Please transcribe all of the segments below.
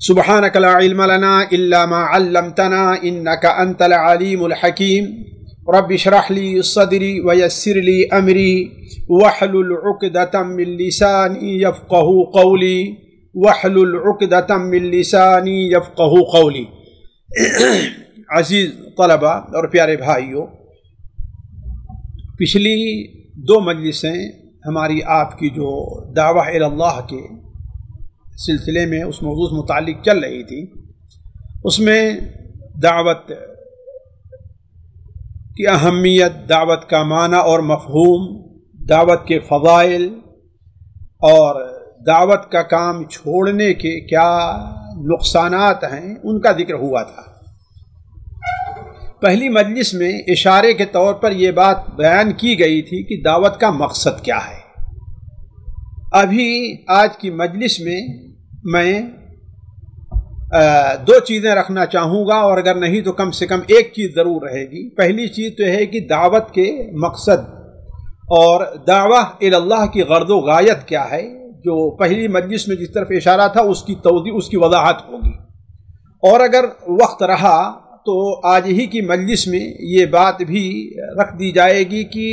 سبحانک لا علم لنا الا ما علمتنا انک انت العلیم الحکیم رب اشرح لی صدری ویسر لی امری واحلل عقدۃ من لسانی یفقهوا قولی واحلل عقدۃ من لسانی یفقهوا قولی۔ عزیز طلبہ اور پیارے بھائیوں، پچھلی 2 مجلسیں ہماری آپ کی جو دعویٰ الی اللہ کے سلسلے میں اس موضوع سے متعلق چل رہی تھی، اس میں دعوت کی اہمیت، دعوت کا معنی اور مفہوم، دعوت کے فضائل اور دعوت کا کام چھوڑنے کے کیا نقصانات ہیں، ان کا ذکر ہوا تھا۔ پہلی مجلس میں اشارے کے طور پر یہ بات بیان کی گئی تھی کہ دعوت کا مقصد کیا ہے۔ ابھی آج کی مجلس میں 2 چیزیں رکھنا چاہوں گا، اور اگر نہیں تو کم سے کم ایک چیز ضرور رہے گی۔ پہلی چیز تو ہے کہ دعوت کے مقصد اور دعویٰ الی اللہ کی غرض و غایت کیا ہے، جو پہلی مجلس میں جس طرف اشارہ تھا اس کی توضیح، اس کی وضاحت ہوگی۔ اور اگر وقت رہا تو آج ہی کی مجلس میں یہ بات بھی رکھ دی جائے گی کہ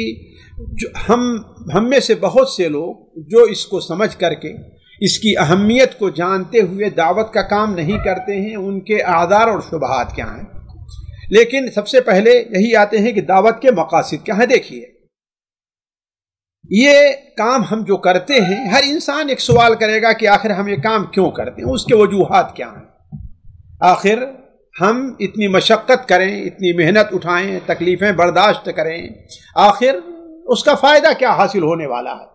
ہم میں سے بہت سے لوگ جو اس کو سمجھ کر کے اس کی اہمیت کو جانتے ہوئے دعوت کا کام نہیں کرتے ہیں، ان کے اعذار اور شبہات کیا ہیں۔ لیکن سب سے پہلے یہی آتے ہیں کہ دعوت کے مقاصد کیا ہیں۔ دیکھیے، یہ کام ہم جو کرتے ہیں، ہر انسان ایک سوال کرے گا کہ آخر ہم یہ کام کیوں کرتے ہیں، اس کے وجوہات کیا ہیں۔ آخر ہم اتنی مشقت کریں، اتنی محنت اٹھائیں، تکلیفیں برداشت کریں، آخر اس کا فائدہ کیا حاصل ہونے والا ہے۔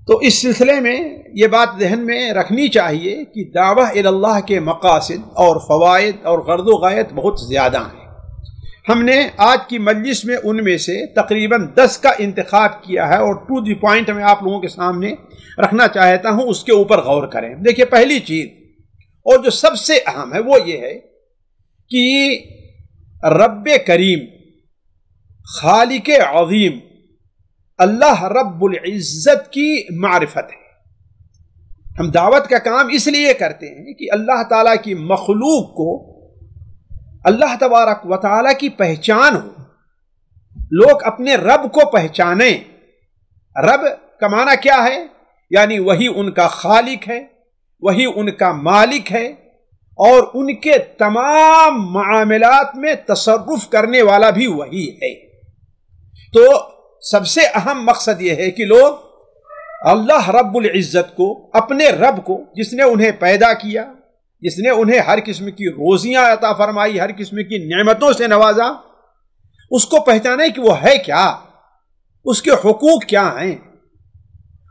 تو اس سلسلے میں یہ بات ذہن میں رکھنی چاہیے کہ دعویٰ الی اللہ کے مقاصد اور فوائد اور غرض و غایت بہت زیادہ ہیں۔ ہم نے آج کی مجلس میں ان میں سے تقریباً 10 کا انتخاب کیا ہے، اور ٹو دی پوائنٹ میں آپ لوگوں کے سامنے رکھنا چاہتا ہوں، اس کے اوپر غور کریں۔ دیکھیے، پہلی چیز اور جو سب سے اہم ہے وہ یہ ہے کہ رب کریم، خالق عظیم اللہ رب العزت کی معرفت ہے۔ ہم دعوت کا کام اس لیے کرتے ہیں کہ اللہ تعالیٰ کی مخلوق کو اللہ تبارک و تعالیٰ کی پہچان ہو، لوگ اپنے رب کو پہچانیں۔ رب کا معنی کیا ہے؟ یعنی وہی ان کا خالق ہے، وہی ان کا مالک ہے، اور ان کے تمام معاملات میں تصرف کرنے والا بھی وہی ہے۔ تو سب سے اہم مقصد یہ ہے کہ لوگ اللہ رب العزت کو، اپنے رب کو، جس نے انہیں پیدا کیا، جس نے انہیں ہر قسم کی روزیاں عطا فرمائی، ہر قسم کی نعمتوں سے نوازا، اس کو پہچانے کہ وہ ہے کیا، اس کے حقوق کیا ہیں،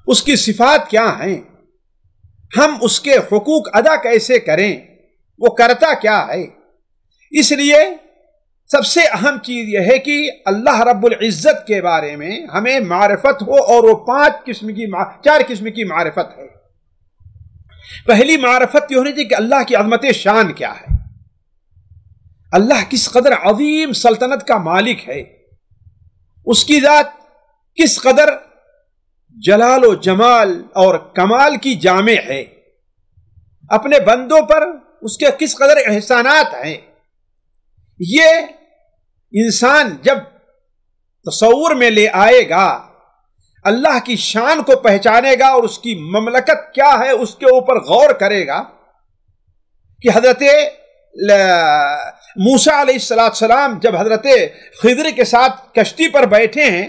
اس کی صفات کیا ہیں، ہم اس کے حقوق ادا کیسے کریں، وہ کرتا کیا ہے۔ اس لیے سب سے اہم چیز یہ ہے کہ اللہ رب العزت کے بارے میں ہمیں معرفت ہو، اور وہ 4 قسم کی معرفت ہے۔ پہلی معرفت یہ ہونی چاہیے کہ اللہ کی عظمت شان کیا ہے، اللہ کس قدر عظیم سلطنت کا مالک ہے، اس کی ذات کس قدر جلال و جمال اور کمال کی جامع ہے، اپنے بندوں پر اس کے کس قدر احسانات ہیں۔ یہ انسان جب تصور میں لے آئے گا، اللہ کی شان کو پہچانے گا اور اس کی مملکت کیا ہے اس کے اوپر غور کرے گا کہ حضرت موسیٰ علیہ السلام جب حضرت خضر کے ساتھ کشتی پر بیٹھے ہیں،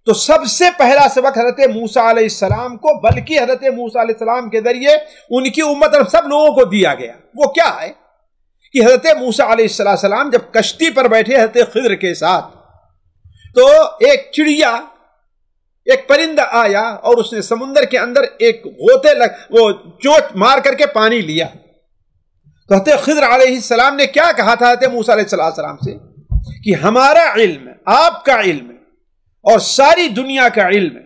تو سب سے پہلا سبق حضرت موسیٰ علیہ السلام کو، بلکہ حضرت موسیٰ علیہ السلام کے ذریعے ان کی امت اور سب لوگوں کو دیا گیا۔ وہ کیا ہے کہ حضرت موسیٰ علیہ السلام جب کشتی پر بیٹھے حضرت خضر کے ساتھ، تو ایک چڑیا، ایک پرندہ آیا اور اس نے سمندر کے اندر ایک وہ چونچ مار کر کے پانی لیا۔ تو حضرت خضر علیہ السلام نے کیا کہا تھا حضرت موسیٰ علیہ السلام سے کہ ہمارا علم، آپ کا علم اور ساری دنیا کا علم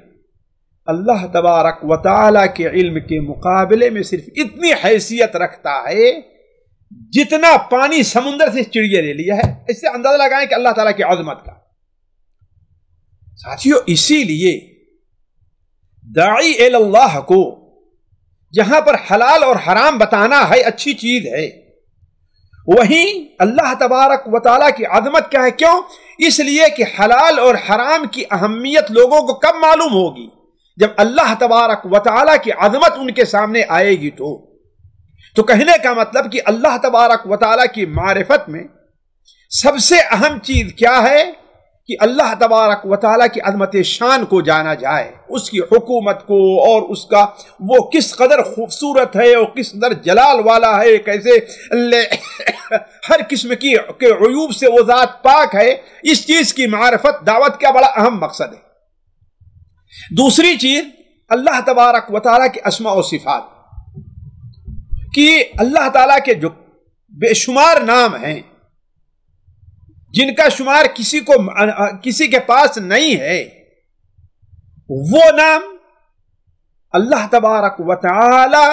اللہ تبارک و تعالیٰ کے علم کے مقابلے میں صرف اتنی حیثیت رکھتا ہے جتنا پانی سمندر سے چڑیا لے لیا ہے۔ اس سے اندازہ لگائیں کہ اللہ تعالیٰ کی عظمت کا۔ ساتھیو، اسی لیے داعی الی اللہ کو جہاں پر حلال اور حرام بتانا ہے اچھی چیز ہے، وہیں اللہ تبارک و تعالیٰ کی عظمت کیا ہے؟ کیوں؟ اس لیے کہ حلال اور حرام کی اہمیت لوگوں کو کب معلوم ہوگی؟ جب اللہ تبارک و تعالیٰ کی عظمت ان کے سامنے آئے گی تو کہنے کا مطلب کہ اللہ تبارک و تعالیٰ کی معرفت میں سب سے اہم چیز کیا ہے کہ اللہ تبارک و تعالیٰ کی عظمت شان کو جانا جائے، اس کی حکومت کو، اور اس کا وہ کس قدر خوبصورت ہے اور کس قدر جلال والا ہے، کیسے ہر قسم کے عیوب سے وہ ذات پاک ہے۔ اس چیز کی معرفت دعوت کا بڑا اہم مقصد ہے۔ دوسری چیز اللہ تبارک و تعالیٰ کے اسماء و صفات، کہ اللہ تعالیٰ کے جو بے شمار نام ہیں جن کا شمار کسی کے پاس نہیں ہے، وہ نام اللہ تبارک و تعالی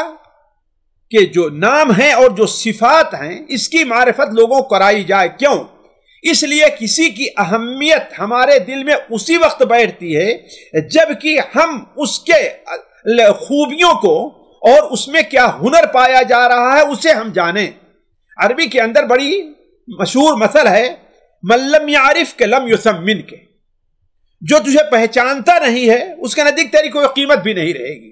کے جو نام ہیں اور جو صفات ہیں اس کی معرفت لوگوں کو کرائی جائے۔ کیوں؟ اس لیے کسی کی اہمیت ہمارے دل میں اسی وقت بیٹھتی ہے جبکہ ہم اس کے خوبیوں کو اور اس میں کیا ہنر پایا جا رہا ہے اسے ہم جانیں۔ عربی کے اندر بڑی مشہور مثل ہے، من لم یعرف کے لم یسمن کے، جو تجھے پہچانتا نہیں ہے اس کے نزدیک تیری کوئی قیمت بھی نہیں رہے گی۔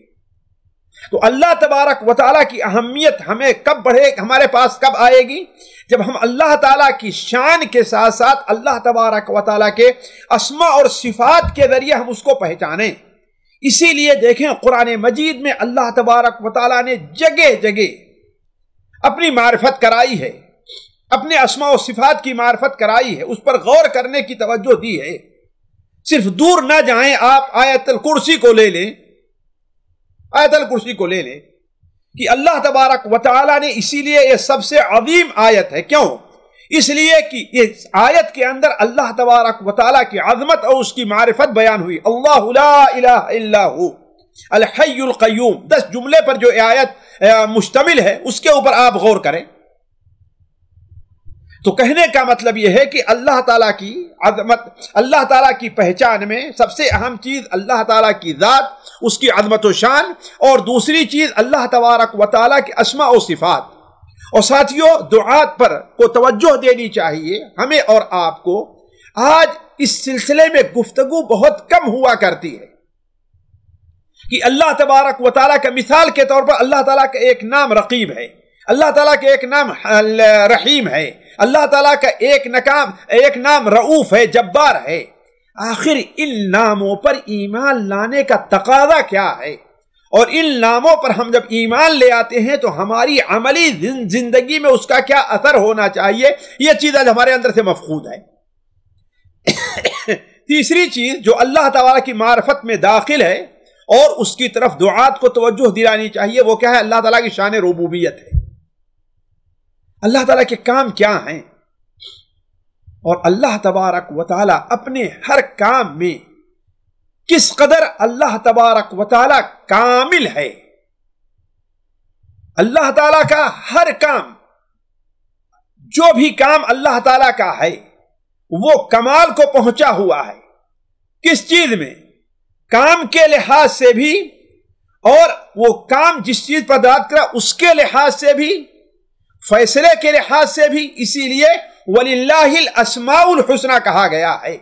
تو اللہ تبارک و تعالیٰ کی اہمیت ہمیں کب بڑھے، ہمارے پاس کب آئے گی؟ جب ہم اللہ تعالیٰ کی شان کے ساتھ ساتھ اللہ تبارک و تعالیٰ کے اسماء اور صفات کے ذریعے ہم اس کو پہچانیں۔ اسی لیے دیکھیں قرآن مجید میں اللہ تبارک و تعالیٰ نے جگہ جگہ اپنی معرفت کرائی ہے، اپنے اسماء و صفات کی معرفت کرائی ہے، اس پر غور کرنے کی توجہ دی ہے۔ صرف دور نہ جائیں، آپ آیت الکرسی کو لے لیں، آیت الکرسی کو لے لیں کہ اللہ تبارک و تعالیٰ نے اسی لیے یہ سب سے عظیم آیت ہے۔ کیوں؟ اس لیے کہ اس آیت کے اندر اللہ تبارک و تعالیٰ کی عظمت اور اس کی معرفت بیان ہوئی۔ اللہ لا الہ الا ہو الحی القیوم، 10 جملے پر جو آیت مشتمل ہے اس کے اوپر آپ غور کریں تو کہنے کا مطلب یہ ہے کہ اللہ تعالیٰ کی عظمت، اللہ تعالیٰ کی پہچان میں سب سے اہم چیز اللہ تعالیٰ کی ذات، اس کی عظمت و شان، اور دوسری چیز اللہ تبارک و تعالیٰ کے اسماء و صفات۔ اور ساتھیوں، دعات پر کو توجہ دینی چاہیے ہمیں اور آپ کو۔ آج اس سلسلے میں گفتگو بہت کم ہوا کرتی ہے کہ اللہ تبارک و تعالیٰ کا مثال کے طور پر اللہ تعالیٰ کا ایک نام رقیب ہے، اللہ تعالیٰ کا ایک نام رحیم ہے، اللہ تعالیٰ کا ایک نام رؤوف ہے، جبار ہے۔ آخر ان ناموں پر ایمان لانے کا تقاضا کیا ہے؟ اور ان ناموں پر ہم جب ایمان لے آتے ہیں تو ہماری عملی زندگی میں اس کا کیا اثر ہونا چاہیے، یہ چیز آج ہمارے اندر سے مفقود ہے۔ تیسری چیز جو اللہ تعالیٰ کی معرفت میں داخل ہے اور اس کی طرف دعات کو توجہ دلانی چاہیے، وہ کیا ہے؟ اللہ تعالیٰ کی شان ربوبیت ہے۔ اللہ تعالیٰ کے کام کیا ہیں، اور اللہ تبارک و تعالیٰ اپنے ہر کام میں کس قدر اللہ تبارک و تعالیٰ کامل ہے۔ اللہ تعالیٰ کا ہر کام، جو بھی کام اللہ تعالیٰ کا ہے وہ کمال کو پہنچا ہوا ہے۔ کس چیز میں؟ کام کے لحاظ سے بھی، اور وہ کام جس چیز پر داد کرا اس کے لحاظ سے بھی، فیصلے کے لحاظ سے بھی۔ اسی لیے وَلِلَّهِ الْأَسْمَاءُ الْحُسْنَى کہا گیا ہے۔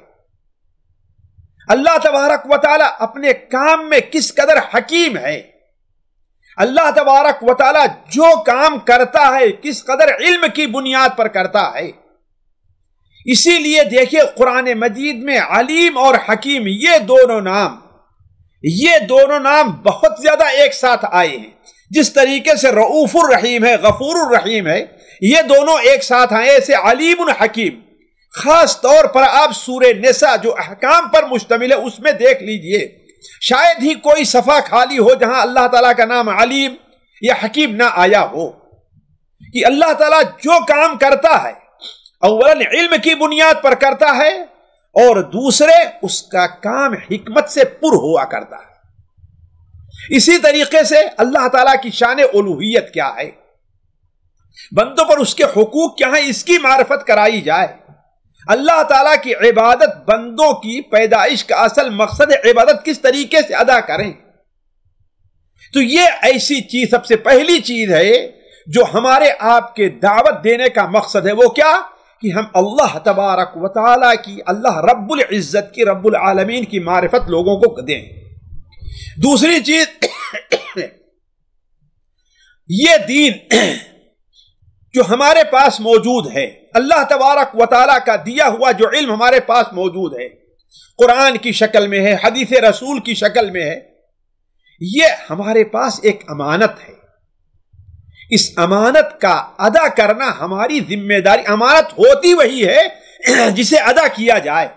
اللہ تبارک و تعالیٰ اپنے کام میں کس قدر حکیم ہے، اللہ تبارک و تعالیٰ جو کام کرتا ہے کس قدر علم کی بنیاد پر کرتا ہے۔ اسی لیے دیکھیے قرآن مجید میں علیم اور حکیم یہ دونوں نام بہت زیادہ ایک ساتھ آئے ہیں۔ جس طریقے سے رؤوف الرحیم ہے، غفور الرحیم ہے، یہ دونوں ایک ساتھ آئے، ایسے علیم الحکیم۔ خاص طور پر آپ سورہ نساء جو احکام پر مشتمل ہے اس میں دیکھ لیجئے، شاید ہی کوئی صفحہ خالی ہو جہاں اللہ تعالیٰ کا نام علیم یا حکیم نہ آیا ہو۔ کہ اللہ تعالیٰ جو کام کرتا ہے اولاً علم کی بنیاد پر کرتا ہے، اور دوسرے اس کا کام حکمت سے پر ہوا کرتا ہے۔ اسی طریقے سے اللہ تعالیٰ کی شان الوہیت کیا ہے، بندوں پر اس کے حقوق کیا ہیں، اس کی معرفت کرائی جائے۔ اللہ تعالیٰ کی عبادت، بندوں کی پیدائش کا اصل مقصد عبادت کس طریقے سے ادا کریں۔ تو یہ ایسی چیز سب سے پہلی چیز ہے جو ہمارے آپ کے دعوت دینے کا مقصد ہے. وہ کیا کہ ہم اللہ تبارک و تعالیٰ کی، اللہ رب العزت کی، رب العالمین کی معرفت لوگوں کو دیں. دوسری چیز یہ دین جو ہمارے پاس موجود ہے، اللہ تبارک و تعالیٰ کا دیا ہوا جو علم ہمارے پاس موجود ہے، قرآن کی شکل میں ہے، حدیث رسول کی شکل میں ہے، یہ ہمارے پاس ایک امانت ہے. اس امانت کا ادا کرنا ہماری ذمہ داری. امانت ہوتی وہی ہے جسے ادا کیا جائے،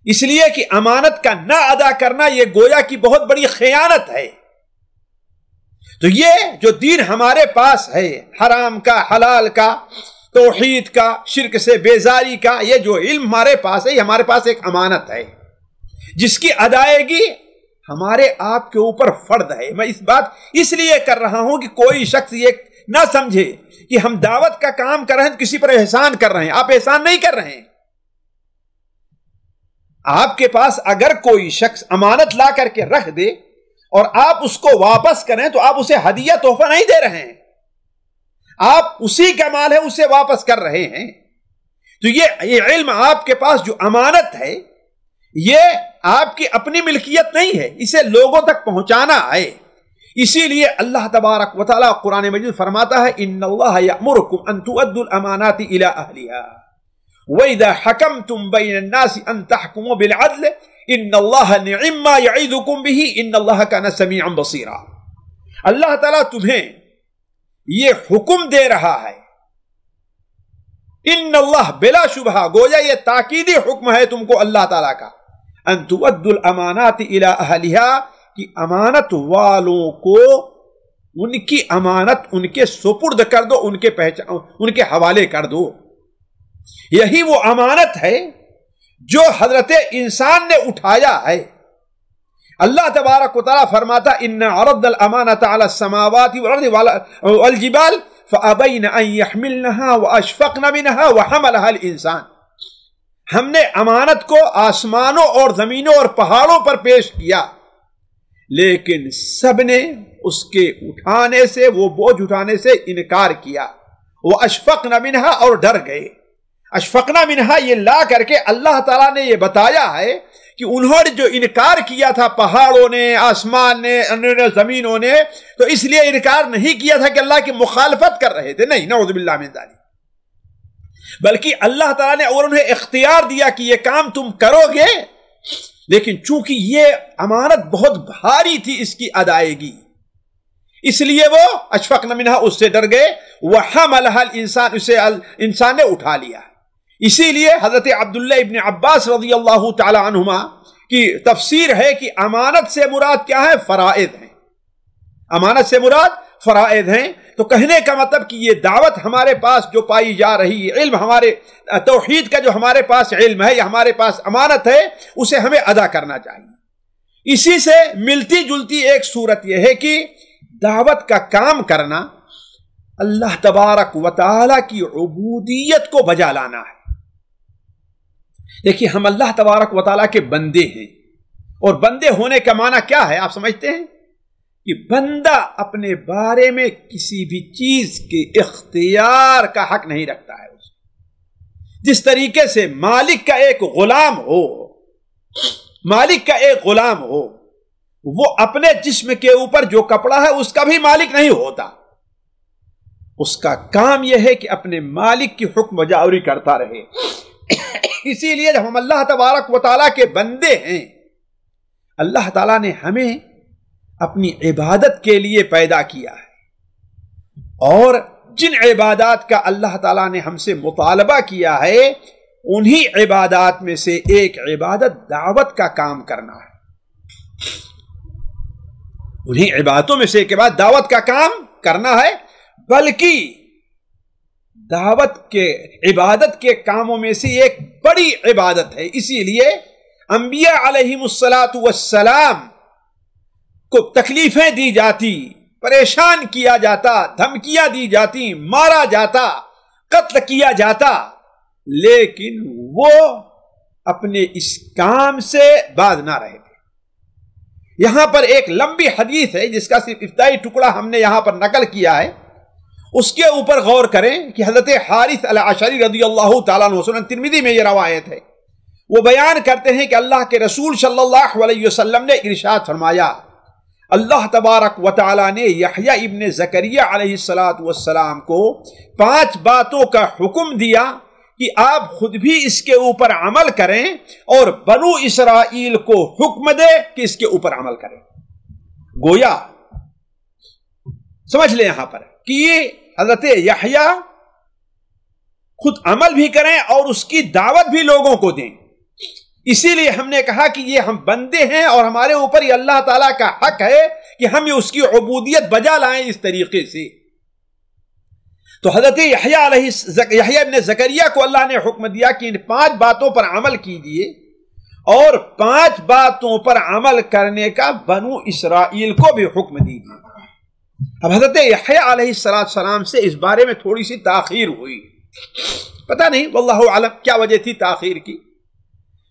اس لیے کہ امانت کا نہ ادا کرنا یہ گویا کی بہت بڑی خیانت ہے. تو یہ جو دین ہمارے پاس ہے، حرام کا، حلال کا، توحید کا، شرک سے بیزاری کا، یہ جو علم ہمارے پاس ہے، یہ ہمارے پاس ایک امانت ہے جس کی ادائیگی ہمارے آپ کے اوپر فرض ہے. میں اس بات اس لیے کر رہا ہوں کہ کوئی شخص یہ نہ سمجھے کہ ہم دعوت کا کام کر رہے ہیں، کسی پر احسان کر رہے ہیں. آپ احسان نہیں کر رہے ہیں. آپ کے پاس اگر کوئی شخص امانت لا کر کے رکھ دے اور آپ اس کو واپس کریں تو آپ اسے ہدیہ تحفہ نہیں دے رہے ہیں، آپ اسی کا مال ہے اسے واپس کر رہے ہیں. تو یہ علم آپ کے پاس جو امانت ہے، یہ آپ کی اپنی ملکیت نہیں ہے، اسے لوگوں تک پہنچانا ہے. اسی لیے اللہ تبارک و تعالیٰ قرآن مجید فرماتا ہے ان اللہ یأمرکم ان تؤدوا الامانات الی اہلها وَإِذَا حَكَمْتُمْ بَيْنَ النَّاسِ أَن تَحْكُمُوا بِالْعَدْلِ إِنَّ اللَّهَ نِعِمَّ مَا يَعِظُكُمْ بِهِ إِنَّ اللَّهَ كَانَ سَمِيعًا بَصِيرًا. اللہ تعالیٰ تمہیں یہ حکم دے رہا ہے، ان اللہ بلا شبہ، گویا یہ تاکیدی حکم ہے تم کو اللہ تعالیٰ کا، ان تؤدوا الامانات الى اہلها، کہ امانت والوں کو ان کی امانت ان کے سپرد کر دو، ان کے حوالے کر دو. یہی وہ امانت ہے جو حضرت انسان نے اٹھایا ہے. اللہ تبارک و تعالیٰ فرماتا ان عرضنا الامانۃ علی السماوات والارض والجبال فابین ان یحملنها واشفقن منها وحملها الانسان. ہم نے امانت کو آسمانوں اور زمینوں اور پہاڑوں پر پیش کیا، لیکن سب نے اس کے اٹھانے سے، وہ بوجھ اٹھانے سے انکار کیا. واشفقن منها، اور ڈر گئے. اشفقنا منہا یہ لا کر کے اللہ تعالیٰ نے یہ بتایا ہے کہ انہوں نے جو انکار کیا تھا، پہاڑوں نے، آسمان نے، زمینوں نے، تو اس لیے انکار نہیں کیا تھا کہ اللہ کی مخالفت کر رہے تھے، نہیں، نعوذ باللہ من ذالک، بلکہ اللہ تعالیٰ نے اور انہیں اختیار دیا کہ یہ کام تم کرو گے، لیکن چونکہ یہ امانت بہت بھاری تھی اس کی ادائیگی، اس لیے وہ اشفقنا منہا، اس سے ڈر گئے. وحملها الانسان، اسے انسان نے اٹھا لیا. اسی لیے حضرت عبداللہ ابن عباس رضی اللہ تعالی عنہما کی تفسیر ہے کہ امانت سے مراد کیا ہے؟ فرائض ہیں. امانت سے مراد فرائض ہیں. تو کہنے کا مطلب کہ یہ دعوت ہمارے پاس جو پائی جا رہی ہے، علم ہمارے توحید کا جو ہمارے پاس علم ہے یا ہمارے پاس امانت ہے، اسے ہمیں ادا کرنا چاہیے. اسی سے ملتی جلتی ایک صورت یہ ہے کہ دعوت کا کام کرنا اللہ تبارک و تعالی کی عبودیت کو بجا لانا ہے. دیکھیے، ہم اللہ تبارک و تعالیٰ کے بندے ہیں، اور بندے ہونے کا معنی کیا ہے آپ سمجھتے ہیں؟ کہ بندہ اپنے بارے میں کسی بھی چیز کے اختیار کا حق نہیں رکھتا ہے. جس طریقے سے مالک کا ایک غلام ہو، مالک کا ایک غلام ہو، وہ اپنے جسم کے اوپر جو کپڑا ہے اس کا بھی مالک نہیں ہوتا. اس کا کام یہ ہے کہ اپنے مالک کی حکم جاری کرتا رہے. اسی لیے جب ہم اللہ تبارک و تعالیٰ کے بندے ہیں، اللہ تعالیٰ نے ہمیں اپنی عبادت کے لیے پیدا کیا ہے، اور جن عبادات کا اللہ تعالیٰ نے ہم سے مطالبہ کیا ہے، انہی عبادات میں سے ایک عبادت دعوت کا کام کرنا ہے. انہی عبادتوں میں سے ایک عبادت دعوت کا کام کرنا ہے، بلکہ عبادت کے کاموں میں سے ایک بڑی عبادت ہے. اسی لیے انبیاء علیہم السلام کو تکلیفیں دی جاتی، پریشان کیا جاتا، دھمکیاں دی جاتی، مارا جاتا، قتل کیا جاتا، لیکن وہ اپنے اس کام سے باز نہ رہے تھے. یہاں پر ایک لمبی حدیث ہے جس کا صرف ابتدائی ٹکڑا ہم نے یہاں پر نقل کیا ہے، اس کے اوپر غور کریں کہ حضرت حارث العشری رضی اللہ تعالیٰ عنہ، سنن ترمذی میں یہ روایت ہے، وہ بیان کرتے ہیں کہ اللہ کے رسول صلی اللہ علیہ وسلم نے ارشاد فرمایا، اللہ تبارک و تعالیٰ نے یحییٰ ابن زکریا علیہ السلام کو 5 باتوں کا حکم دیا کہ آپ خود بھی اس کے اوپر عمل کریں اور بنو اسرائیل کو حکم دے کہ اس کے اوپر عمل کریں۔ گویا سمجھ لیں یہاں پر کہ یہ حضرت یحییٰ خود عمل بھی کریں اور اس کی دعوت بھی لوگوں کو دیں۔ اسی لیے ہم نے کہا کہ یہ ہم بندے ہیں اور ہمارے اوپر یہ اللہ تعالیٰ کا حق ہے کہ ہم اس کی عبودیت بجا لائیں اس طریقے سے۔ تو حضرت یحییٰ ابن زکریا کو اللہ نے حکم دیا کہ ان 5 باتوں پر عمل کیجئے، اور 5 باتوں پر عمل کرنے کا بنو اسرائیل کو بھی حکم دیجیے۔ اب حضرت یحییٰ علیہ السلام سے اس بارے میں تھوڑی سی تاخیر ہوئی، پتہ نہیں واللہ اعلم کیا وجہ تھی تاخیر کی۔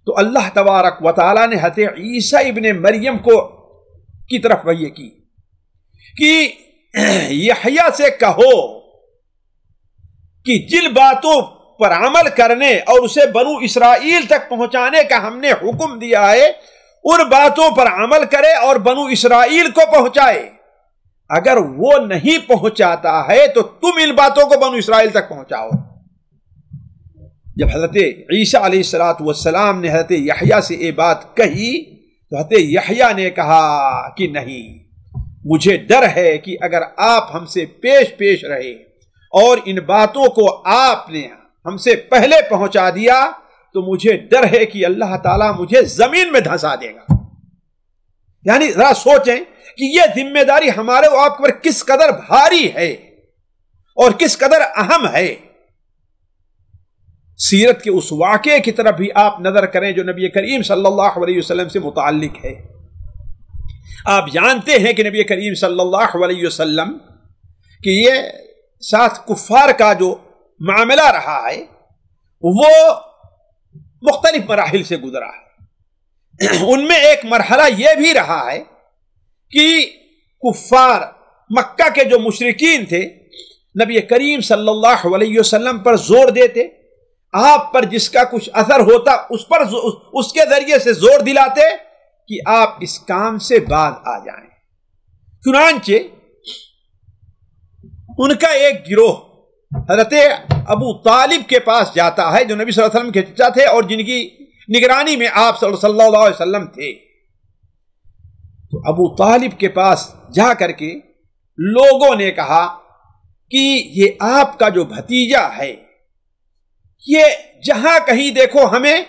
تو اللہ تبارک و تعالیٰ نے حضرت عیسیٰ ابن مریم کی طرف وحی کی کہ یحییٰ سے کہو کہ جن باتوں پر عمل کرنے اور اسے بنو اسرائیل تک پہنچانے کا ہم نے حکم دیا ہے، ان باتوں پر عمل کرے اور بنو اسرائیل کو پہنچائے۔ اگر وہ نہیں پہنچاتا ہے تو تم ان باتوں کو بنو اسرائیل تک پہنچاؤ۔ جب حضرت عیسیٰ علیہ السلام نے حضرت یحییٰ سے یہ بات کہی تو حضرت یحییٰ نے کہا کہ نہیں، مجھے ڈر ہے کہ اگر آپ ہم سے پیش رہے اور ان باتوں کو آپ نے ہم سے پہلے پہنچا دیا تو مجھے ڈر ہے کہ اللہ تعالیٰ مجھے زمین میں دھنسا دے گا۔ یعنی ذرا سوچیں کہ یہ ذمہ داری ہمارے و آپ پر کس قدر بھاری ہے اور کس قدر اہم ہے۔ سیرت کے اس واقعے کی طرف بھی آپ نظر کریں جو نبی کریم صلی اللہ علیہ وسلم سے متعلق ہے۔ آپ جانتے ہیں کہ نبی کریم صلی اللہ علیہ وسلم کہ یہ ساتھ کفار کا جو معاملہ رہا ہے وہ مختلف مراحل سے گزرا ہے۔ ان میں ایک مرحلہ یہ بھی رہا ہے کہ کفار مکہ کے جو مشرکین تھے نبی کریم صلی اللہ علیہ وسلم پر زور دیتے، آپ پر جس کا کچھ اثر ہوتا اس کے ذریعے سے زور دلاتے کہ آپ اس کام سے باز آ جائیں۔ چنانچہ ان کا ایک گروہ حضرت ابو طالب کے پاس جاتا ہے جو نبی صلی اللہ علیہ وسلم کے چچا تھے اور جن کی نگرانی میں آپ صلی اللہ علیہ وسلم تھے۔ تو ابو طالب کے پاس جا کر کے لوگوں نے کہا کہ یہ آپ کا جو بھتیجا ہے یہ جہاں کہیں دیکھو ہمیں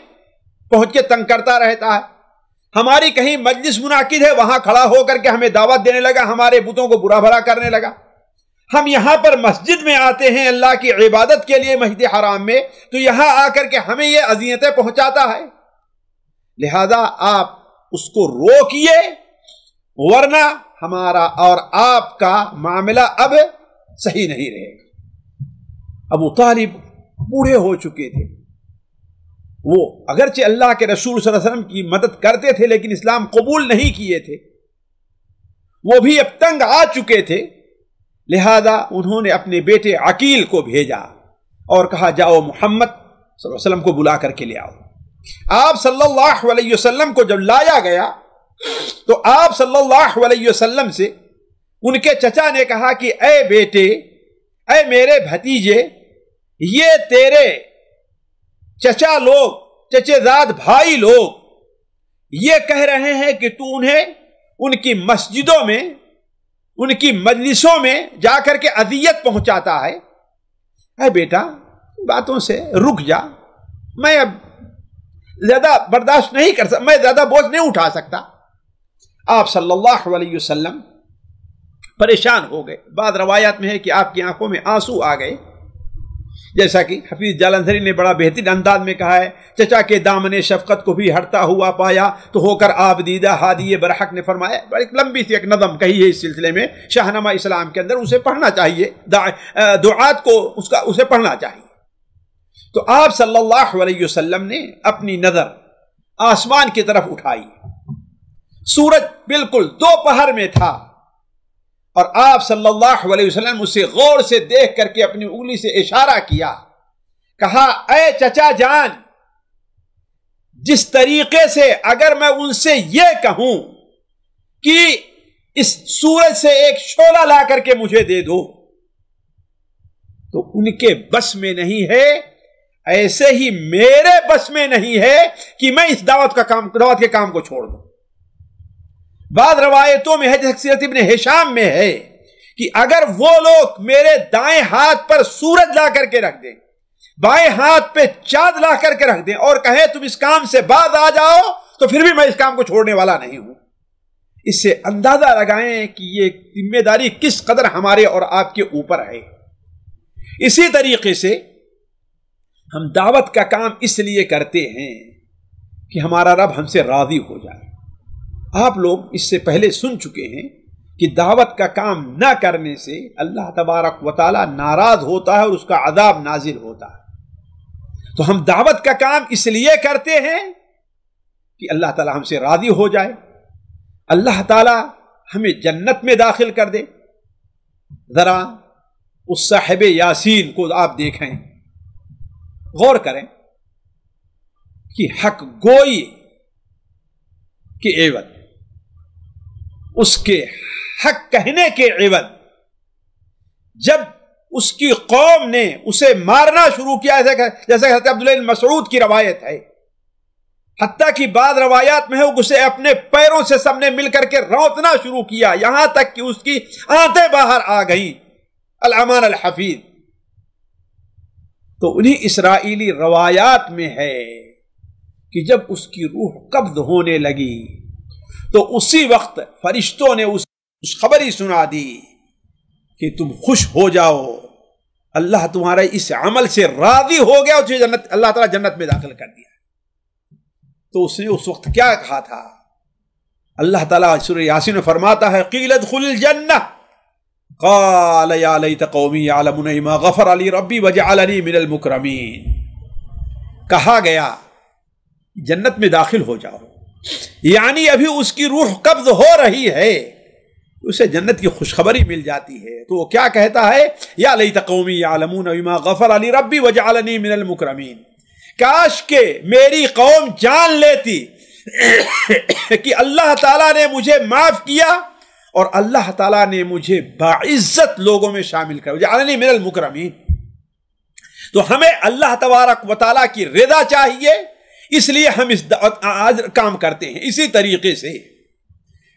پہنچ کے تنگ کرتا رہتا ہے، ہماری کہیں مجلس منعقد ہے وہاں کھڑا ہو کر کے ہمیں دعوت دینے لگا، ہمارے بتوں کو برا بھلا کرنے لگا۔ ہم یہاں پر مسجد میں آتے ہیں اللہ کی عبادت کے لیے مسجد حرام میں، تو یہاں آ کر کے ہمیں یہ اذیتیں پہنچاتا ہے، لہذا آپ اس کو روکیے ورنہ ہمارا اور آپ کا معاملہ اب صحیح نہیں رہے گا۔ ابو طالب بوڑھے ہو چکے تھے، وہ اگرچہ اللہ کے رسول صلی اللہ علیہ وسلم کی مدد کرتے تھے لیکن اسلام قبول نہیں کیے تھے، وہ بھی اب تنگ آ چکے تھے، لہذا انہوں نے اپنے بیٹے عقیل کو بھیجا اور کہا جاؤ محمد صلی اللہ علیہ وسلم کو بلا کر کے لے آؤ۔ آپ صلی اللہ علیہ وسلم کو جب لایا گیا تو آپ صلی اللہ علیہ وسلم سے ان کے چچا نے کہا کہ اے بیٹے، اے میرے بھتیجے، یہ تیرے چچا لوگ، چچے زاد بھائی لوگ یہ کہہ رہے ہیں کہ تو انہیں ان کی مسجدوں میں، ان کی مجلسوں میں جا کر کے اذیت پہنچاتا ہے۔ اے بیٹا باتوں سے رک جا، میں اب زیادہ برداشت نہیں کر سکتا، میں زیادہ بوجھ نہیں اٹھا سکتا۔ آپ صلی اللہ علیہ وسلم پریشان ہو گئے۔ بعض روایات میں ہے کہ آپ کی آنکھوں میں آنسو آ گئے، جیسا کہ حفیظ جالندھری نے بڑا بہترین انداز میں کہا ہے، چچا کے دامن شفقت کو بھی ہٹتا ہوا پایا تو ہو کر آپ دیدہ ہادی برحق نے فرمایا۔ بڑی لمبی سی ایک نظم کہی ہے اس سلسلے میں شاہنامہ اسلام کے اندر، اسے پڑھنا چاہیے، دعات کو اسے پڑھنا چاہیے۔ تو آپ صلی اللہ علیہ وسلم نے اپنی نظر آسمان کی طرف اٹھائی، سورج بالکل دوپہر میں تھا اور آپ صلی اللہ علیہ وسلم اسے غور سے دیکھ کر کے اپنی انگلی سے اشارہ کیا، کہا اے چچا جان، جس طریقے سے اگر میں ان سے یہ کہوں کہ اس سورج سے ایک شعلہ لا کر کے مجھے دے دو تو ان کے بس میں نہیں ہے، ایسے ہی میرے بس میں نہیں ہے کہ میں اس دعوت کے کام کو چھوڑ دوں۔ بعض روایتوں میں ہے، جیسے سیرت ابن ہشام میں ہے، کہ اگر وہ لوگ میرے دائیں ہاتھ پر سورج لا کر کے رکھ دیں، بائیں ہاتھ پہ چاند لا کر کے رکھ دیں اور کہیں تم اس کام سے باز آ جاؤ، تو پھر بھی میں اس کام کو چھوڑنے والا نہیں ہوں۔ اس سے اندازہ لگائیں کہ یہ ذمہ داری کس قدر ہمارے اور آپ کے اوپر ہے۔ اسی طریقے سے ہم دعوت کا کام اس لیے کرتے ہیں کہ ہمارا رب ہم سے راضی ہو جائے۔ آپ لوگ اس سے پہلے سن چکے ہیں کہ دعوت کا کام نہ کرنے سے اللہ تبارک و تعالی ناراض ہوتا ہے اور اس کا عذاب نازل ہوتا ہے۔ تو ہم دعوت کا کام اس لیے کرتے ہیں کہ اللہ تعالی ہم سے راضی ہو جائے، اللہ تعالی ہمیں جنت میں داخل کر دے۔ ذرا اس صاحب یاسین کو آپ دیکھیں، غور کریں کہ حق گوئی کے عوض، اس کے حق کہنے کے عوض جب اس کی قوم نے اسے مارنا شروع کیا، جیسے حضرت عبداللہ بن مسعود کی روایت ہے، حتیٰ کہ بعض روایات میں ہے اسے اپنے پیروں سے سب نے مل کر کے رونتنا شروع کیا، یہاں تک کہ اس کی آنتیں باہر آ گئیں، الامان الحفیظ۔ تو انہی اسرائیلی روایات میں ہے کہ جب اس کی روح قبض ہونے لگی تو اسی وقت فرشتوں نے اس خبری سنا دی کہ تم خوش ہو جاؤ، اللہ تمہارے اس عمل سے راضی ہو گیا، اسے جنت، اللہ تعالیٰ جنت میں داخل کر دیا۔ تو اس نے اس وقت کیا کہا تھا؟ اللہ تعالیٰ سورہ یاسین میں فرماتا ہے قیل ادخل الجنہ قال یا لیت قومی یعلمون ما غفر علی ربی وجعلنی من المکرمین۔ کہا گیا جنت میں داخل ہو جاؤ، یعنی ابھی اس کی روح قبض ہو رہی ہے، اسے جنت کی خوشخبری مل جاتی ہے، تو وہ کیا کہتا ہے؟ یا لیت قومی یعلمون ما غفر علی ربی وجعلنی من المکرمین، کاش کہ میری قوم جان لیتی کہ اللہ تعالیٰ نے مجھے معاف کیا اور اللہ تعالیٰ نے مجھے باعزت لوگوں میں شامل کر وجعلنی من المکرمین۔ تو ہمیں اللہ تبارک و تعالیٰ کی رضا چاہیے، اس لیے ہم اس کام کرتے ہیں۔ اسی طریقے سے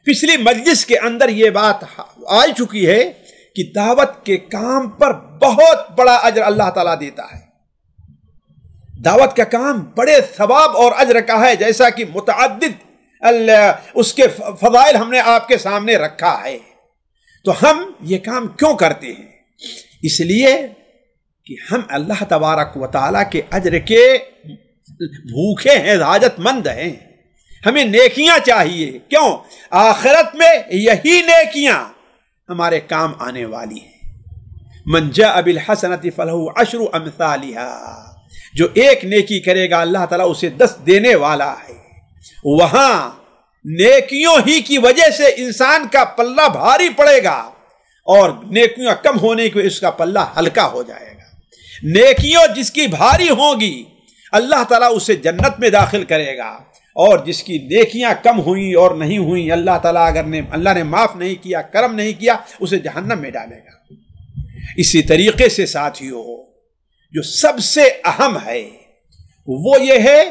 پچھلی مجلس کے اندر یہ بات آ چکی ہے کہ دعوت کے کام پر بہت بڑا اجر اللہ تعالیٰ دیتا ہے۔ دعوت کا کام بڑے ثواب اور اجر کا ہے، جیسا کہ متعدد اس کے فضائل ہم نے آپ کے سامنے رکھا ہے۔ تو ہم یہ کام کیوں کرتے ہیں؟ اس لیے کہ ہم اللہ تبارک و تعالیٰ کے اجر کے بھوکے ہیں، حاجت مند ہیں، ہمیں نیکیاں چاہیے۔ کیوں؟ آخرت میں یہی نیکیاں ہمارے کام آنے والی ہیں۔ من جاء بالحسنۃ فلہ عشر امثالها، جو ایک نیکی کرے گا اللہ تعالیٰ اسے 10 دینے والا ہے۔ وہاں نیکیوں ہی کی وجہ سے انسان کا پلہ بھاری پڑے گا اور نیکیاں کم ہونے کی اس کا پلہ ہلکا ہو جائے گا۔ نیکیوں جس کی بھاری ہوں گی اللہ تعالیٰ اسے جنت میں داخل کرے گا، اور جس کی نیکیاں کم ہوئیں اور نہیں ہوئیں اللہ تعالیٰ اللہ نے معاف نہیں کیا، کرم نہیں کیا، اسے جہنم میں ڈالے گا۔ اسی طریقے سے ساتھیوں، جو سب سے اہم ہے وہ یہ ہے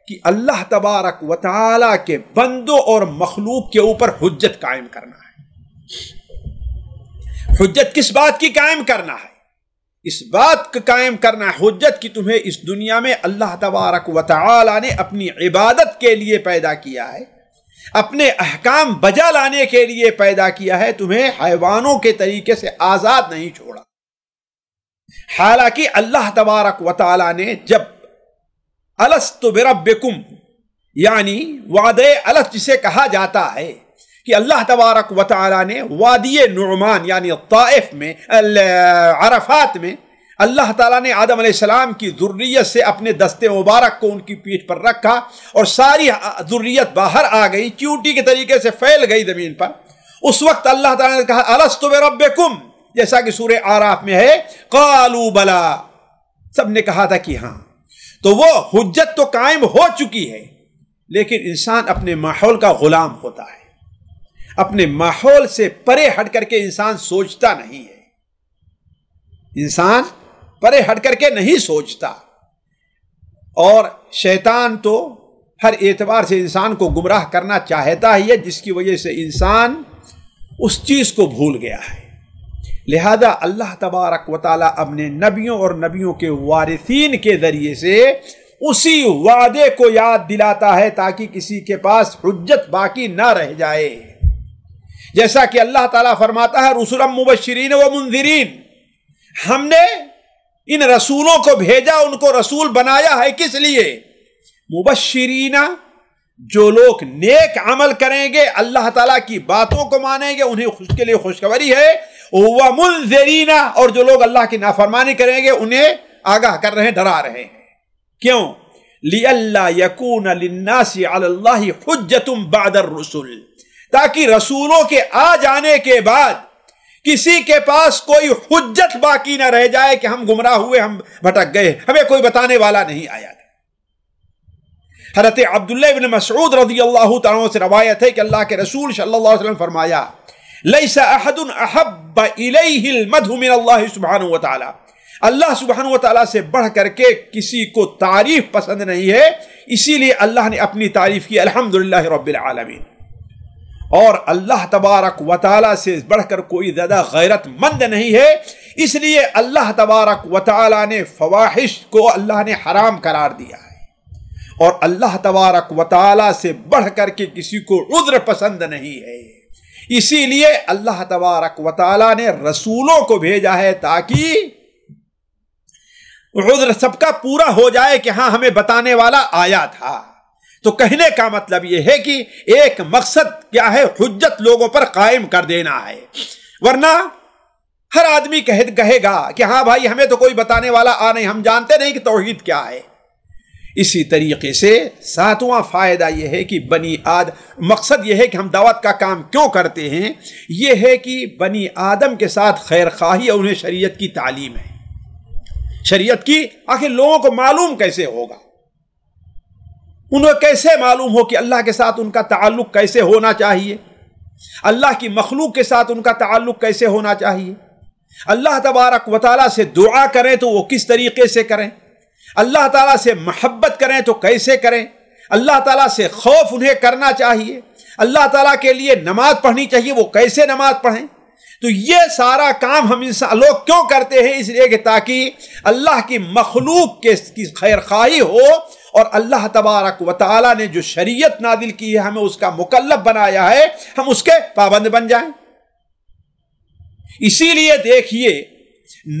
کہ اللہ تبارک و تعالی کے بندوں اور مخلوق کے اوپر حجت قائم کرنا ہے۔ حجت کس بات کی قائم کرنا ہے؟ اس بات کا قائم کرنا ہے حجت کی تمہیں اس دنیا میں اللہ تبارک و تعالی نے اپنی عبادت کے لیے پیدا کیا ہے، اپنے احکام بجا لانے کے لیے پیدا کیا ہے، تمہیں حیوانوں کے طریقے سے آزاد نہیں چھوڑا۔ حالانکہ اللہ تبارک و تعالی نے جب الست بربکم یعنی وعدے الست جسے کہا جاتا ہے کہ اللہ تبارک و تعالی نے وادی نعمان یعنی طائف میں عرفات میں اللہ تعالیٰ نے آدم علیہ السلام کی ذریت سے اپنے دستے مبارک کو ان کی پیٹھ پر رکھا اور ساری ذریت باہر آ گئی، چیونٹی کے طریقے سے پھیل گئی زمین پر۔ اس وقت اللہ تعالیٰ نے کہا الستو بربکم، جیسا کہ سورہ اعراف میں ہے، قالوا بلا، سب نے کہا تھا کہ ہاں۔ تو وہ حجت تو قائم ہو چکی ہے، لیکن انسان اپنے ماحول کا غلام ہوتا ہے، اپنے ماحول سے پرے ہٹ کر کے انسان سوچتا نہیں ہے، انسان پرے ہٹ کر کے نہیں سوچتا، اور شیطان تو ہر اعتبار سے انسان کو گمراہ کرنا چاہتا ہی ہے، جس کی وجہ سے انسان اس چیز کو بھول گیا ہے۔ لہذا اللہ تبارک و تعالیٰ اپنے نبیوں اور نبیوں کے وارثین کے ذریعے سے اسی وعدے کو یاد دلاتا ہے تاکہ کسی کے پاس حجت باقی نہ رہ جائے۔ جیسا کہ اللہ تعالیٰ فرماتا ہے رسلا مبشرین و منذرین، ہم نے ان رسولوں کو بھیجا، ان کو رسول بنایا ہے کس لیے؟ مبشرین، جو لوگ نیک عمل کریں گے، اللہ تعالیٰ کی باتوں کو مانیں گے، انہیں اس کے لیے خوشخبری ہے، ومنذرین، اور جو لوگ اللہ کی نافرمانی کریں گے انہیں آگاہ کر رہے ہیں، ڈرا رہے ہیں۔ کیوں؟ لِأَلَّا يَكُونَ لِلنَّاسِ عَلَى اللَّهِ حُجَّةٌ بَعْدَ الرُّسُلِ، تاکہ رسولوں کے آ جانے کے بعد کسی کے پاس کوئی حجت باقی نہ رہ جائے کہ ہم گمراہ ہوئے، ہم بھٹک گئے، ہمیں کوئی بتانے والا نہیں آیا تھا۔ حضرت عبداللہ بن مسعود رضی اللہ تعالیٰ عنہ سے روایت ہے کہ اللہ کے رسول صلی اللہ علیہ وسلم فرمایا لیس احد احب الیہ المدح من اللہ سبحانہ وتعالی، اللہ سبحانہ وتعالی سے بڑھ کر کے کسی کو تعریف پسند نہیں ہے، اسی لیے اللہ نے اپنی تعریف کی الحمدللہ رب العالمین۔ اور اللہ تبارک و تعالی سے بڑھ کر کوئی زیادہ غیرت مند نہیں ہے، اس لیے اللہ تبارک و تعالی نے فواحش کو اللہ نے حرام قرار دیا ہے، اور اللہ تبارک و تعالی سے بڑھ کر کے کسی کو عذر پسند نہیں ہے، اسی لیے اللہ تبارک و تعالی نے رسولوں کو بھیجا ہے تاکہ عذر سب کا پورا ہو جائے کہ ہاں ہمیں بتانے والا آیا تھا۔ تو کہنے کا مطلب یہ ہے کہ ایک مقصد کیا ہے؟ حجت لوگوں پر قائم کر دینا ہے، ورنہ ہر آدمی کہے گا کہ ہاں بھائی ہمیں تو کوئی بتانے والا آ نہیں، ہم جانتے نہیں کہ توحید کیا ہے۔ اسی طریقے سے ساتواں فائدہ یہ ہے کہ مقصد یہ ہے کہ ہم دعوت کا کام کیوں کرتے ہیں، یہ ہے کہ بنی آدم کے ساتھ خیر خواہی اور انہیں شریعت کی تعلیم ہے۔ شریعت کی آخر لوگوں کو معلوم کیسے ہوگا؟ انہیں کیسے معلوم ہو کہ اللہ کے ساتھ ان کا تعلق کیسے ہونا چاہیے، اللہ کی مخلوق کے ساتھ ان کا تعلق کیسے ہونا چاہیے، اللہ تبارک و تعالیٰ سے دعا کریں تو وہ کس طریقے سے کریں، اللہ تعالیٰ سے محبت کریں تو کیسے کریں، اللہ تعالیٰ سے خوف انہیں کرنا چاہیے، اللہ تعالیٰ کے لیے نماز پڑھنی چاہیے، وہ کیسے نماز پڑھیں۔ تو یہ سارا کام ہم لوگ کیوں کرتے ہیں؟ اس لیے کہ تاکہ اللہ کی مخلوق کی خیر خواہی ہو، اور اللہ تبارک و تعالیٰ نے جو شریعت نازل کی ہے ہمیں اس کا مکلف بنایا ہے، ہم اس کے پابند بن جائیں۔ اسی لیے دیکھیے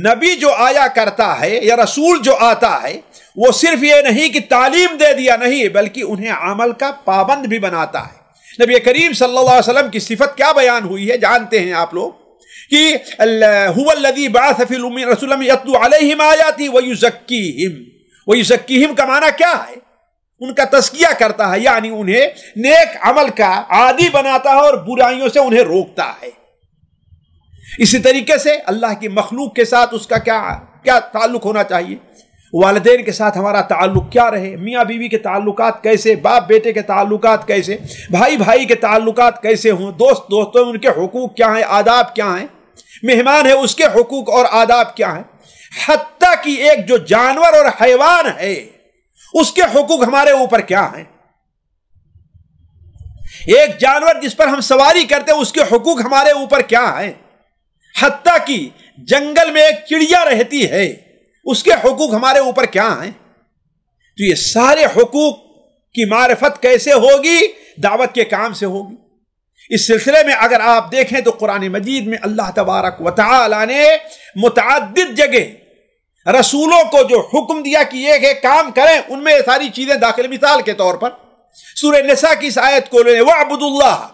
نبی جو آیا کرتا ہے یا رسول جو آتا ہے وہ صرف یہ نہیں کہ تعلیم دے دیا، نہیں، بلکہ انہیں عمل کا پابند بھی بناتا ہے۔ نبی کریم صلی اللہ علیہ وسلم کی صفت کیا بیان ہوئی ہے جانتے ہیں آپ لوگ کہ هو الذی بعث فی الامین رسولا یتلو علیہم آیاتہ ویزکیہم۔ ویزکیہم کا معنی کیا ہے؟ ان کا تزکیہ کرتا ہے، یعنی انہیں نیک عمل کا عادی بناتا ہے اور برائیوں سے انہیں روکتا ہے۔ اسی طریقے سے اللہ کی مخلوق کے ساتھ اس کا کیا تعلق ہونا چاہیے، والدین کے ساتھ ہمارا تعلق کیا رہے، میاں بیوی کے تعلقات کیسے، باپ بیٹے کے تعلقات کیسے، بھائی بھائی کے تعلقات کیسے ہوں، دوست دوستوں میں ان کے حقوق کیا ہیں، آداب کیا ہیں، مہمان ہے اس کے حقوق اور آداب کیا ہیں، حتیٰ کہ ایک جو جانور اور حیوان ہے اس کے حقوق ہمارے اوپر کیا ہیں، ایک جانور جس پر ہم سواری کرتے ہیں اس کے حقوق ہمارے اوپر کیا ہیں، حتیٰ کہ جنگل میں ایک چڑیا رہتی ہے اس کے حقوق ہمارے اوپر کیا ہیں۔ تو یہ سارے حقوق کی معرفت کیسے ہوگی؟ دعوت کے کام سے ہوگی۔ اس سلسلے میں اگر آپ دیکھیں تو قرآن مجید میں اللہ تبارک و تعالی نے متعدد جگہ رسولوں کو جو حکم دیا کہ یہ کام کریں ان میں یہ ساری چیزیں داخل، مثال کے طور پر سورہ نساء کی اس آیت کو لیں، وَاعْبُدُوا اللَّهَ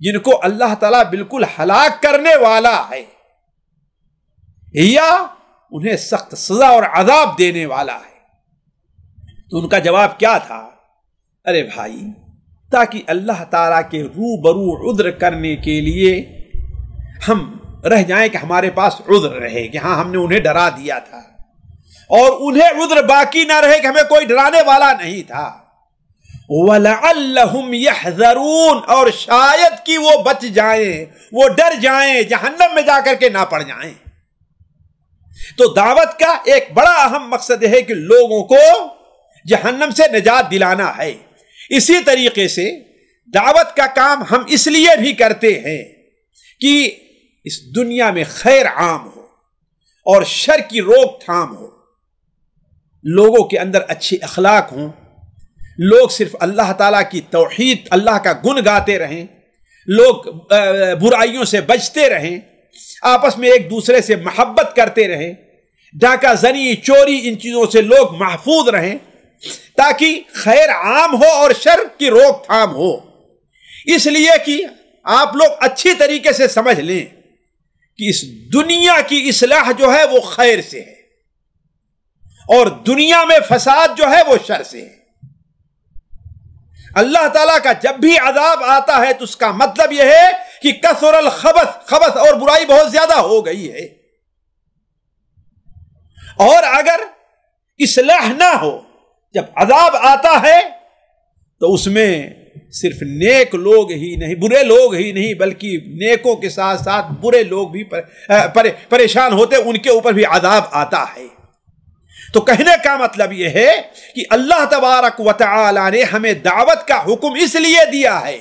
جن کو اللہ تعالیٰ بالکل ہلاک کرنے والا ہے، یا انہیں سخت سزا اور عذاب دینے والا ہے؟ تو ان کا جواب کیا تھا؟ ارے بھائی، تاکہ اللہ تعالیٰ کے روبرو عذر کرنے کے لیے ہم رہ جائیں کہ ہمارے پاس عذر رہے کہ ہاں ہم نے انہیں ڈرا دیا تھا، اور انہیں عذر باقی نہ رہے کہ ہمیں کوئی ڈرانے والا نہیں تھا۔ وَلَعَلَّهُمْ يَحْذَرُونَ، اور شاید کہ وہ بچ جائیں، وہ ڈر جائیں، جہنم میں جا کر کے نہ پڑ جائیں۔ تو دعوت کا ایک بڑا اہم مقصد ہے کہ لوگوں کو جہنم سے نجات دلانا ہے۔ اسی طریقے سے دعوت کا کام ہم اس لیے بھی کرتے ہیں کہ اس دنیا میں خیر عام ہو اور شر کی روک تھام ہو، لوگوں کے اندر اچھے اخلاق ہوں، لوگ صرف اللہ تعالیٰ کی توحید، اللہ کا گن گاتے رہیں، لوگ برائیوں سے بچتے رہیں، آپس میں ایک دوسرے سے محبت کرتے رہیں، ڈاکہ زنی چوری ان چیزوں سے لوگ محفوظ رہیں، تاکہ خیر عام ہو اور شر کی روک تھام ہو۔ اس لیے کہ آپ لوگ اچھی طریقے سے سمجھ لیں کہ اس دنیا کی اصلاح جو ہے وہ خیر سے ہے، اور دنیا میں فساد جو ہے وہ شر سے ہے۔ اللہ تعالیٰ کا جب بھی عذاب آتا ہے تو اس کا مطلب یہ ہے کہ کثر الخبث اور برائی بہت زیادہ ہو گئی ہے، اور اگر اصلاح نہ ہو، جب عذاب آتا ہے تو اس میں صرف نیک لوگ ہی نہیں، برے لوگ ہی نہیں، بلکہ نیکوں کے ساتھ ساتھ برے لوگ بھی پریشان ہوتے، ان کے اوپر بھی عذاب آتا ہے۔ تو کہنے کا مطلب یہ ہے کہ اللہ تبارک و تعالی نے ہمیں دعوت کا حکم اس لیے دیا ہے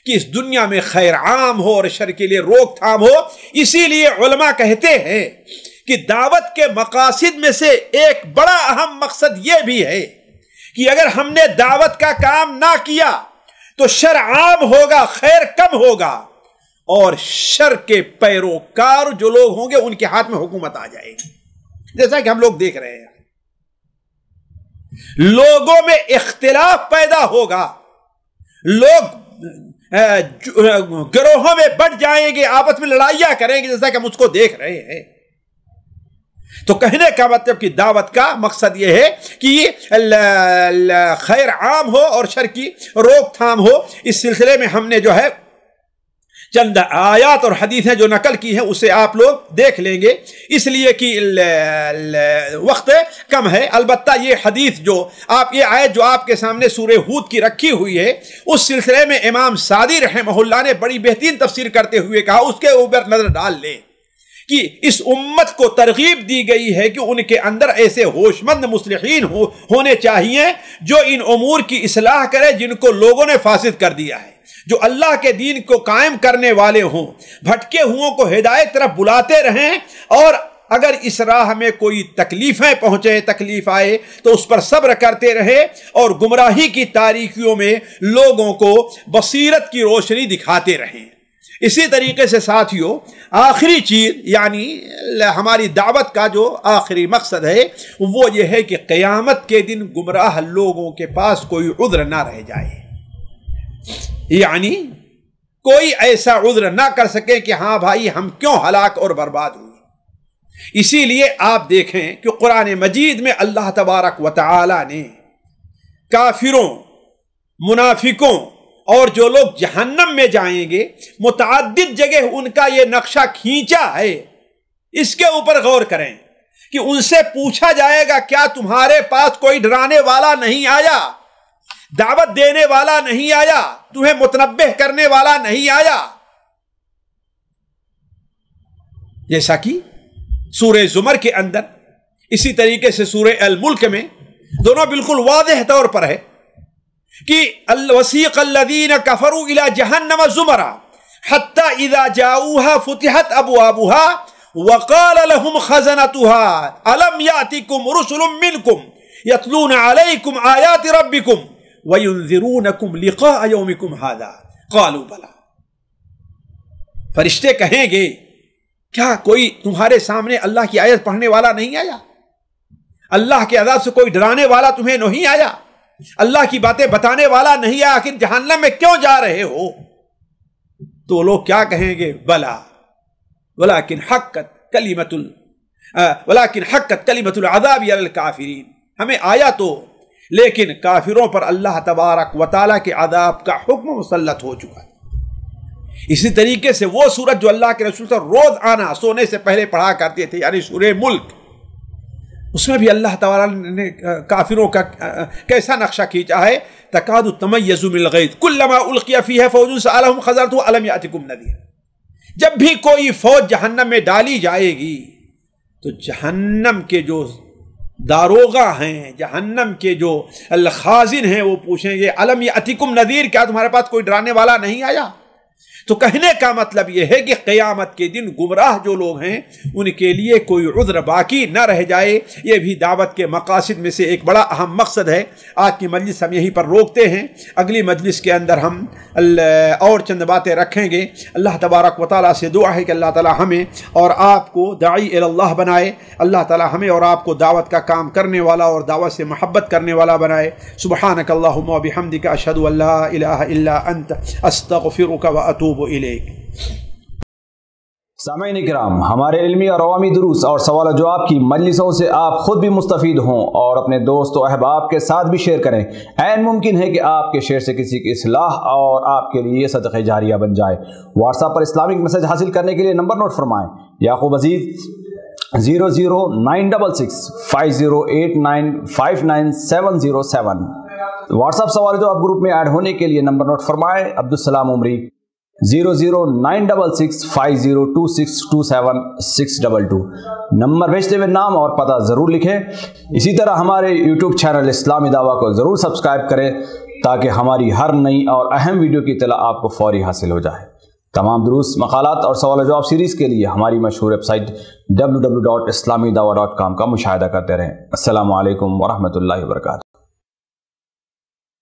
کہ اس دنیا میں خیر عام ہو اور شر کے لیے روک تھام ہو۔ اسی لیے علماء کہتے ہیں کہ دعوت کے مقاصد میں سے ایک بڑا اہم مقصد یہ بھی ہے کہ اگر ہم نے دعوت کا کام نہ کیا تو شر عام ہوگا، خیر کم ہوگا، اور شر کے پیروکار جو لوگ ہوں گے ان کے ہاتھ میں حکومت آ جائے گی۔ جیسا کہ ہم لوگ دیکھ رہے ہیں، لوگوں میں اختلاف پیدا ہوگا، لوگ گروہوں میں بٹ جائیں گے، آپس میں لڑائیاں کریں گے، جیسا کہ ہم اس کو دیکھ رہے ہیں۔ تو کہنے کا مطلب کہ دعوت کا مقصد یہ ہے کہ خیر عام ہو اور شر کی روک تھام ہو۔ اس سلسلے میں ہم نے جو ہے چند آیات اور حدیثیں جو نقل کی ہیں اسے آپ لوگ دیکھ لیں گے، اس لیے کہ وقت کم ہے۔ البتہ یہ حدیث جو یہ آیت جو آپ کے سامنے سورہ ہود کی رکھی ہوئی ہے، اس سلسلے میں امام سعدی رحمہ اللہ نے بڑی بہترین تفسیر کرتے ہوئے کہا، اس کے اوپر نظر ڈال لیں کہ اس امت کو ترغیب دی گئی ہے کہ ان کے اندر ایسے ہوش مند مصلحین ہونے چاہیے جو ان امور کی اصلاح کرے جن کو لوگوں نے فاسد کر دیا ہے، جو اللہ کے دین کو قائم کرنے والے ہوں، بھٹکے ہوں کو ہدایت طرف بلاتے رہیں، اور اگر اس راہ میں کوئی تکلیفیں پہنچے، تکلیف آئے تو اس پر صبر کرتے رہے، اور گمراہی کی تاریکیوں میں لوگوں کو بصیرت کی روشنی دکھاتے رہیں۔ اسی طریقے سے ساتھیوں، آخری چیز یعنی ہماری دعوت کا جو آخری مقصد ہے وہ یہ ہے کہ قیامت کے دن گمراہ لوگوں کے پاس کوئی عذر نہ رہ جائے، یعنی کوئی ایسا عذر نہ کر سکے کہ ہاں بھائی ہم کیوں ہلاک اور برباد ہوئے۔ اسی لیے آپ دیکھیں کہ قرآن مجید میں اللہ تبارک و تعالی نے کافروں، منافقوں اور جو لوگ جہنم میں جائیں گے متعدد جگہ ان کا یہ نقشہ کھینچا ہے۔ اس کے اوپر غور کریں کہ ان سے پوچھا جائے گا کیا تمہارے پاس کوئی ڈرانے والا نہیں آیا، دعوت دینے والا نہیں آیا، تمہیں متنبہ کرنے والا نہیں آیا؟ جیسا کہ سورہ زمر کے اندر، اسی طریقے سے سورہ الملک میں، دونوں بالکل واضح طور پر ہے کہ وَسِيقَ الَّذِينَ كَفَرُوا إِلَى جَهَنَّمَ زُمَرًا حَتَّى إِذَا جَاءُوهَا فُتِحَتْ أَبْوَابُهَا وَقَالَ لَهُمْ خَزَنَتُهَا أَلَمْ يَأْتِكُمْ رُسُلٌ مِّنكُمْ يَتْلُونَ عَلَيْكُمْ آيَاتِ رَبِّكُمْ وَيُنذِرُونَكُمْ لِقَاءَ يَوْمِكُمْ هَذَا قَالُوا بَلَىٰ۔ فرشتے کہیں گے کیا کوئی تمہارے سامنے اللہ کی آیت پڑھنے والا نہیں آیا؟ اللہ کے عذاب سے کوئی ڈرانے والا تمہیں نہیں آیا؟ اللہ کی باتیں بتانے والا نہیں آیا؟ آخر جہنم میں کیوں جا رہے ہو؟ تو وہ لوگ کیا کہیں گے؟ بلا ولیکن حقت کلمۃ العذاب علی الکافرین، ہمیں آیا تو، لیکن کافروں پر اللہ تبارک و تعالیٰ کے عذاب کا حکم مسلط ہو چکا ہے۔ اسی طریقے سے وہ سورت جو اللہ کے رسول صلی اللہ علیہ وسلم روز آنا سونے سے پہلے پڑھا کرتے تھے، یعنی سورہ ملک، اس میں بھی اللہ تعالیٰ نے کافروں کا کیسا نقشہ کھینچا ہے؟ تکاد تمیز من الغیظ کلما القی فیہا فوج سألہم خزنتہا الم یأتکم نذیر۔ جب بھی کوئی فوج جہنم میں ڈالی جائے گی تو جہنم کے جو داروغہ ہیں، جہنم کے جو الخازن ہیں، وہ پوچھیں گے الم یأتکم نذیر، کیا تمہارے پاس کوئی ڈرانے والا نہیں آیا؟ تو کہنے کا مطلب یہ ہے کہ قیامت کے دن گمراہ جو لوگ ہیں ان کے لیے کوئی عذر باقی نہ رہ جائے۔ یہ بھی دعوت کے مقاصد میں سے ایک بڑا اہم مقصد ہے۔ آج کی مجلس ہم یہیں پر روکتے ہیں، اگلی مجلس کے اندر ہم اور چند باتیں رکھیں گے۔ اللہ تبارک و تعالیٰ سے دعا ہے کہ اللہ تعالیٰ ہمیں اور آپ کو داعی الی اللہ بنائے، اللہ تعالیٰ ہمیں اور آپ کو دعوت کا کام کرنے والا اور دعوت سے محبت کرنے والا بنائے۔ سبحانک اللہم و بحمدک، اشہد ان لا الہ الا انت، استغفرک و اتوب الیک۔ سامعین کرام، ہمارے علمی اور عوامی دروس اور سوال و جواب کی مجلسوں سے آپ خود بھی مستفید ہوں اور اپنے دوست و احباب کے ساتھ بھی شیئر کریں۔ عین ممکن ہے کہ آپ کے شیئر سے کسی کی اصلاح اور آپ کے لیے صدقہ جاریہ بن جائے۔ واٹس ایپ پر اسلامک میسج حاصل کرنے کے لیے نمبر نوٹ فرمائیں: یعقوب عزیز 00966 5089 59707۔ واٹس ایپ سوال جو آپ گروپ میں ایڈ ہونے کے لیے نمبر نوٹ فرمائیں: عبدالسلام عمری 00966 502627 622۔ نمبر بھیجتے ہوئے نام اور پتہ ضرور لکھیں۔ اسی طرح ہمارے یوٹیوب چینل اسلامی دعویٰ کو ضرور سبسکرائب کریں تاکہ ہماری ہر نئی اور اہم ویڈیو کی اطلاع آپ کو فوری حاصل ہو جائے۔ تمام دروس، مقالات اور سوال و جواب سیریز کے لیے ہماری مشہور ویب سائٹ www.islamidawah.com کا مشاہدہ کرتے رہیں۔ السلام علیکم ورحمۃ اللہ وبرکاتہ۔